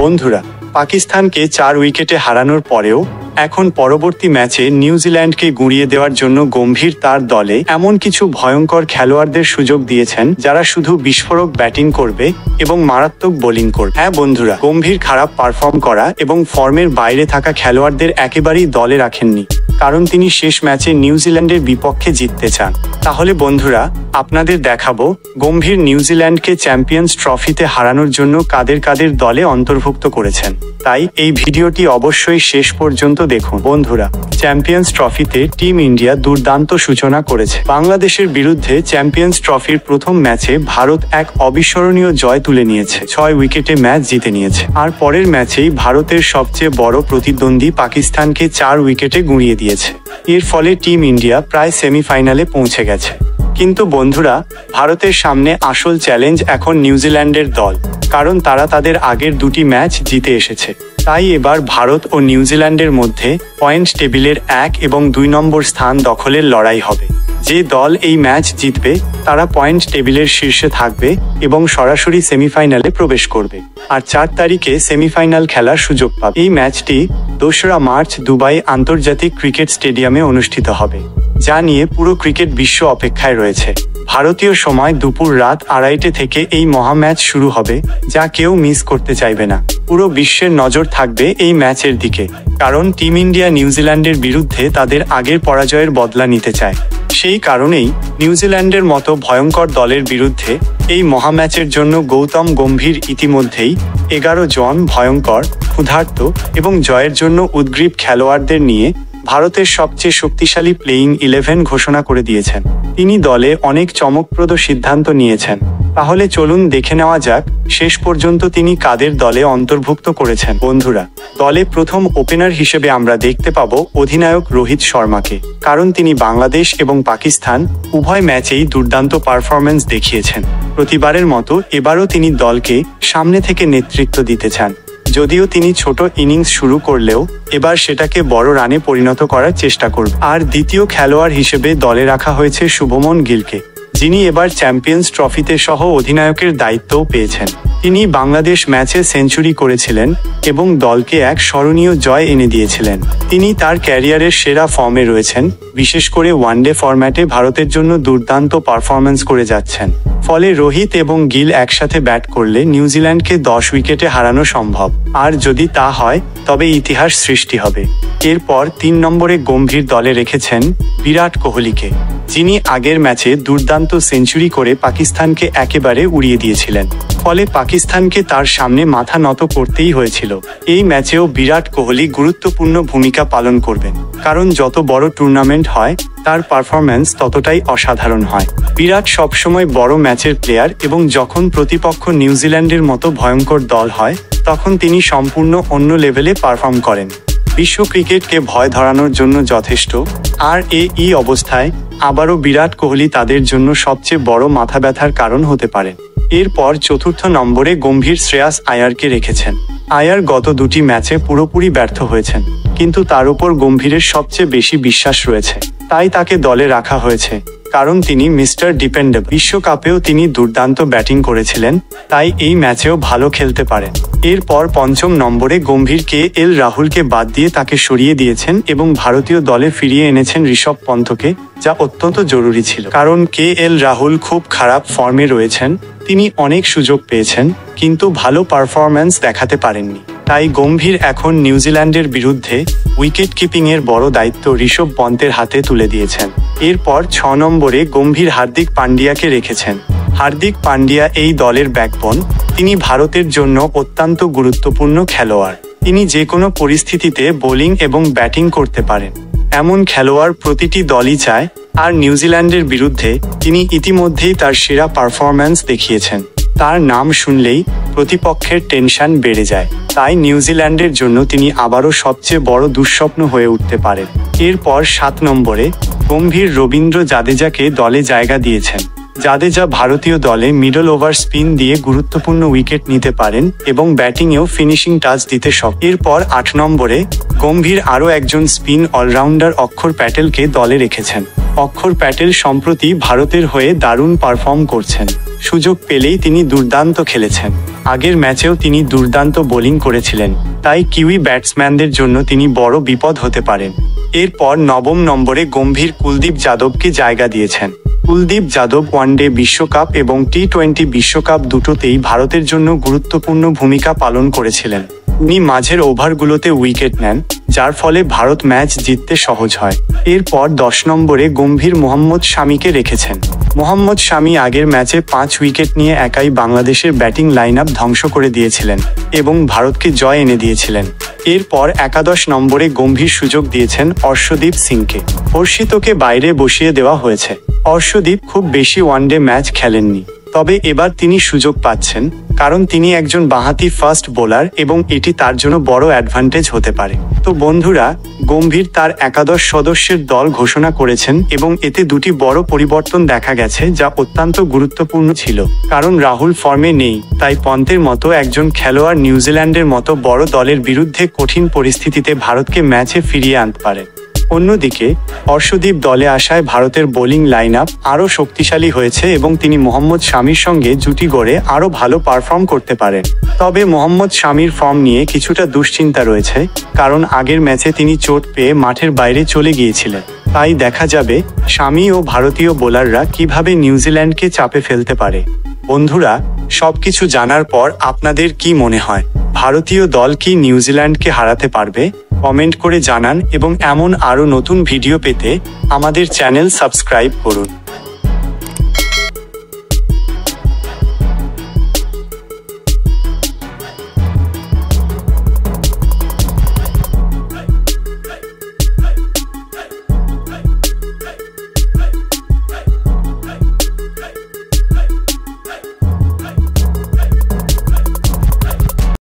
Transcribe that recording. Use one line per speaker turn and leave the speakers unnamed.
বন্ধুরা, পাকিস্তানকে 4 উইকেটে হারানোর পরেও এখন পরবর্তী ম্যাচে নিউজিল্যান্ডকে গুঁড়িয়ে দেওয়ার জন্য গম্ভীর তার দলে এমন কিছু ভয়ঙ্কর খেলোয়াড়দের সুযোগ দিয়েছেন যারা শুধু বিস্ফোরক ব্যাটিং করবে এবং মারাত্মক বোলিং করবে। হ্যাঁ বন্ধুরা, গম্ভীর খারাপ পারফর্ম করা এবং ফর্মের বাইরে থাকা খেলোয়াড়দের একেবারেই দলে রাখেননি, কারণ তিনি শেষ ম্যাচে নিউজিল্যান্ডের বিপক্ষে জিততে চান। তাহলে বন্ধুরা, আপনাদের দেখাবো গম্ভীর নিউজিল্যান্ডকে চ্যাম্পিয়ন্স ট্রফিতে হারানোর জন্য কাদের কাদের দলে অন্তর্ভুক্ত করেছেন। তাই এই ভিডিওটি অবশ্যই শেষ পর্যন্ত দেখুন। বন্ধুরা, চ্যাম্পিয়ন্স ট্রফিতে টিম ইন্ডিয়া দুর্দান্ত সূচনা করেছে। বাংলাদেশের বিরুদ্ধে চ্যাম্পিয়ন্স ট্রফির প্রথম ম্যাচে ভারত এক অবিস্মরণীয় জয় তুলে নিয়েছে, 6 উইকেটে ম্যাচ জিতে নিয়েছে। আর পরের ম্যাচেই ভারতের সবচেয়ে বড় প্রতিদ্বন্দ্বী পাকিস্তানকে 4 উইকেটে গুঁড়িয়ে দিয়েছে। এর ফলে টিম ইন্ডিয়া প্রায় সেমিফাইনালে পৌঁছে গেছে। কিন্তু বন্ধুরা, ভারতের সামনে আসল চ্যালেঞ্জ এখন নিউজিল্যান্ডের দল, কারণ তারা তাদের আগের 2টি ম্যাচ জিতে এসেছে। তাই এবার ভারত ও নিউজিল্যান্ডের মধ্যে পয়েন্ট টেবিলের 1 এবং 2 নম্বর স্থান দখলের লড়াই হবে। যে দল এই ম্যাচ জিতবে তারা পয়েন্ট টেবিলের শীর্ষে থাকবে এবং সরাসরি সেমিফাইনালে প্রবেশ করবে। আর 4 তারিখে সেমিফাইনাল খেলার সুযোগ পাবে। এই ম্যাচটি 2রা মার্চ দুবাই আন্তর্জাতিক ক্রিকেট স্টেডিয়ামে অনুষ্ঠিত হবে, যা নিয়ে পুরো ক্রিকেট বিশ্ব অপেক্ষায় রয়েছে। ভারতীয় সময় দুপুর রাত 2:30 থেকে এই মহা ম্যাচ শুরু হবে, যা কেউ মিস করতে চাইবে না। পুরো বিশ্বের নজর থাকবে এই ম্যাচের দিকে, কারণ টিম ইন্ডিয়া নিউজিল্যান্ডের বিরুদ্ধে তাদের আগের পরাজয়ের বদলা নিতে চায়। সেই কারণেই নিউজিল্যান্ডের মতো ভয়ঙ্কর দলের বিরুদ্ধে এই মহা ম্যাচের জন্য গৌতম গম্ভীর ইতিমধ্যেই 11 জন ভয়ঙ্কর, ক্ষুধার্ত এবং জয়ের জন্য উদ্গ্রীব খেলোয়াড়দের নিয়ে ভারতের সবচেয়ে শক্তিশালী প্লেয়িং 11 ঘোষণা করে দিয়েছেন। তিনি দলে অনেক চমকপ্রদ সিদ্ধান্ত নিয়েছেন। তাহলে চলুন দেখে নেওয়া যাক শেষ পর্যন্ত তিনি কাদের দলে অন্তর্ভুক্ত করেছেন। বন্ধুরা, দলে প্রথম ওপেনার হিসেবে আমরা দেখতে পাবো অধিনায়ক রোহিত শর্মাকে, কারণ তিনি বাংলাদেশ এবং পাকিস্তান উভয় ম্যাচেই দুর্দান্ত পারফরম্যান্স দেখিয়েছেন। প্রতিবারের মতো এবারও তিনি দলকে সামনে থেকে নেতৃত্ব দিতে চান। যদিও তিনি ছোট ইনিংস শুরু করলেও এবার সেটাকে বড় রানে পরিণত করার চেষ্টা করবেন। আর দ্বিতীয় খেলোয়াড় হিসেবে দলে রাখা হয়েছে শুভমন গিলকে, যিনি এবার চ্যাম্পিয়ন্স ট্রফিতে সহ অধিনায়কের দায়িত্বও পেয়েছেন। তিনি বাংলাদেশ ম্যাচে সেঞ্চুরি করেছিলেন এবং দলকে এক স্মরণীয় জয় এনে দিয়েছিলেন। তিনি তার ক্যারিয়ারের সেরা ফর্মে রয়েছেন, বিশেষ করে ওয়ানডে ফরম্যাটে ভারতের জন্য দুর্দান্ত পারফরম্যান্স করে যাচ্ছেন। ফলে রোহিত এবং গিল একসাথে ব্যাট করলে নিউজিল্যান্ডকে 10 উইকেটে হারানো সম্ভব। আর যদি তা হয় তবে ইতিহাস সৃষ্টি হবে। এরপর 3 নম্বরে গম্ভীর দলে রেখেছেন বিরাট কোহলিকে, যিনি আগের ম্যাচে দুর্দান্ত সেঞ্চুরি করে পাকিস্তানকে একেবারে উড়িয়ে দিয়েছিলেন। ফলে পাকিস্তানকে তার সামনে মাথা নত করতেই হয়েছিল। এই ম্যাচেও বিরাট কোহলি গুরুত্বপূর্ণ ভূমিকা পালন করবেন, কারণ যত বড় টুর্নামেন্ট হয় তার পারফরম্যান্স ততটাই অসাধারণ হয়। বিরাট সবসময় বড় ম্যাচের প্লেয়ার এবং যখন প্রতিপক্ষ নিউজিল্যান্ডের মতো ভয়ঙ্কর দল হয় তখন তিনি সম্পূর্ণ অন্য লেভেলে পারফর্ম করেন। বিশ্ব ক্রিকেটকে ভয় ধরানোর জন্য যথেষ্ট। আর এই অবস্থায় আবারও বিরাট কোহলি তাদের জন্য সবচেয়ে বড় মাথা ব্যথার কারণ হতে পারে। এরপর 4র্থ নম্বরে গম্ভীর শ্রেয়াস আয়ারকে রেখেছেন। আয়ার গত 2টি ম্যাচে পুরোপুরি ব্যর্থ হয়েছেন, কিন্তু তার উপর গম্ভীরের সবচেয়ে বেশি বিশ্বাস রয়েছে। তাই তাকে দলে রাখা হয়েছে, কারণ তিনি মিস্টার ডিপেন্ডেবল। বিশ্বকাপেও তিনি দুর্দান্ত ব্যাটিং করেছিলেন, তাই এই ম্যাচেও ভালো খেলতে পারেন। এরপর 5ম নম্বরে গম্ভীর KL রাহুলকে বাদ দিয়ে তাকে সরিয়ে দিয়েছেন এবং ভারতীয় দলে ফিরিয়ে এনেছেন ঋষভ পন্থকে, যা অত্যন্ত জরুরি ছিল। কারণ KL রাহুল খুব খারাপ ফর্মে রয়েছেন। তিনি অনেক সুযোগ পেয়েছেন কিন্তু ভালো পারফরম্যান্স দেখাতে পারেননি। তাই গম্ভীর এখন নিউজিল্যান্ডের বিরুদ্ধে উইকেট কিপিংয়ের বড় দায়িত্ব ঋষভ পন্থের হাতে তুলে দিয়েছেন। এরপর 6 নম্বরে গম্ভীর হার্দিক পান্ডিয়াকে রেখেছেন। হার্দিক পান্ডিয়া এই দলের ব্যাকবোন। তিনি ভারতের জন্য অত্যন্ত গুরুত্বপূর্ণ খেলোয়াড়। তিনি যে কোনো পরিস্থিতিতে বোলিং এবং ব্যাটিং করতে পারেন, এমন খেলোয়াড় প্রতিটি দলই চায়। আর নিউজিল্যান্ডের বিরুদ্ধে তিনি ইতিমধ্যেই তার সেরা পারফরম্যান্স দেখিয়েছেন। তার নাম শুনলেই প্রতিপক্ষের টেনশন বেড়ে যায়। তাই নিউজিল্যান্ডের জন্য তিনি আবারও সবচেয়ে বড় দুঃস্বপ্ন হয়ে উঠতে পারেন। এরপর 7 নম্বরে গম্ভীর রবীন্দ্র জাদেজাকে দলে জায়গা দিয়েছেন। জাদেজা ভারতীয় দলে মিডল ওভার স্পিন দিয়ে গুরুত্বপূর্ণ উইকেট নিতে পারেন এবং ব্যাটিংয়েও ফিনিশিং টাচ দিতে সক্ষম। এরপর 8 নম্বরে গম্ভীর আরও একজন স্পিন অলরাউন্ডার অক্ষর প্যাটেলকে দলে রেখেছেন। অক্ষর প্যাটেল সম্প্রতি ভারতের হয়ে দারুণ পারফর্ম করছেন। সুযোগ পেলেই তিনি দুর্দান্ত খেলেছেন। আগের ম্যাচেও তিনি দুর্দান্ত বোলিং করেছিলেন, তাই কিউই ব্যাটসম্যানদের জন্য তিনি বড় বিপদ হতে পারেন। এরপর নবম নম্বরে গম্ভীর কুলদীপ যাদবকে জায়গা দিয়েছেন। কুলদীপ যাদব ওয়ানডে বিশ্বকাপ এবং টি-20 বিশ্বকাপ দুটোতেই ভারতের জন্য গুরুত্বপূর্ণ ভূমিকা পালন করেছিলেন। তিনি মাঝের ওভারগুলোতে উইকেট নেন, যার ফলে ভারত ম্যাচ জিততে সহজ হয়। এরপর 10 নম্বরে গম্ভীর মোহাম্মদ শামিকে রেখেছেন। মোহাম্মদ শামি আগের ম্যাচে 5 উইকেট নিয়ে একাই বাংলাদেশের ব্যাটিং লাইন আপ ধ্বংস করে দিয়েছিলেন এবং ভারতকে জয় এনে দিয়েছিলেন। এরপর 11 নম্বরে গম্ভীর সুযোগ দিয়েছেন অর্শদীপ সিংকে। হর্ষিতকে বাইরে বসিয়ে দেওয়া হয়েছে। অর্শদীপ খুব বেশি ওয়ানডে ম্যাচ খেলেননি, তবে এবার তিনি সুযোগ পাচ্ছেন, কারণ তিনি একজন বাঁহাতি ফাস্ট বোলার এবং এটি তার জন্য বড় অ্যাডভান্টেজ হতে পারে। তো বন্ধুরা, গম্ভীর তার 11 সদস্যের দল ঘোষণা করেছেন এবং এতে দুটি বড় পরিবর্তন দেখা গেছে, যা অত্যন্ত গুরুত্বপূর্ণ ছিল। কারণ রাহুল ফর্মে নেই, তাই পন্তের মতো একজন খেলোয়াড় নিউজিল্যান্ডের মতো বড় দলের বিরুদ্ধে কঠিন পরিস্থিতিতে ভারতকে ম্যাচে ফিরিয়ে আনতে পারে। অন্যদিকে অর্শদীপ দলে আসায় ভারতের বোলিং লাইন আপ আরও শক্তিশালী হয়েছে এবং তিনি মোহাম্মদ শামির সঙ্গে জুটি গড়ে আরও ভালো পারফর্ম করতে পারেন। তবে মোহাম্মদ শামির ফর্ম নিয়ে কিছুটা দুশ্চিন্তা রয়েছে, কারণ আগের ম্যাচে তিনি চোট পেয়ে মাঠের বাইরে চলে গিয়েছিলেন। তাই দেখা যাবে শামি ও ভারতীয় বোলাররা কিভাবে নিউজিল্যান্ডকে চাপে ফেলতে পারে। বন্ধুরা, সবকিছু জানার পর আপনাদের কি মনে হয়? ভারতীয় দল কি নিউজিল্যান্ডকে হারাতে পারবে? কমেন্ট করে জানান এবং এমন আরও নতুন ভিডিও পেতে আমাদের চ্যানেল সাবস্ক্রাইব করুন।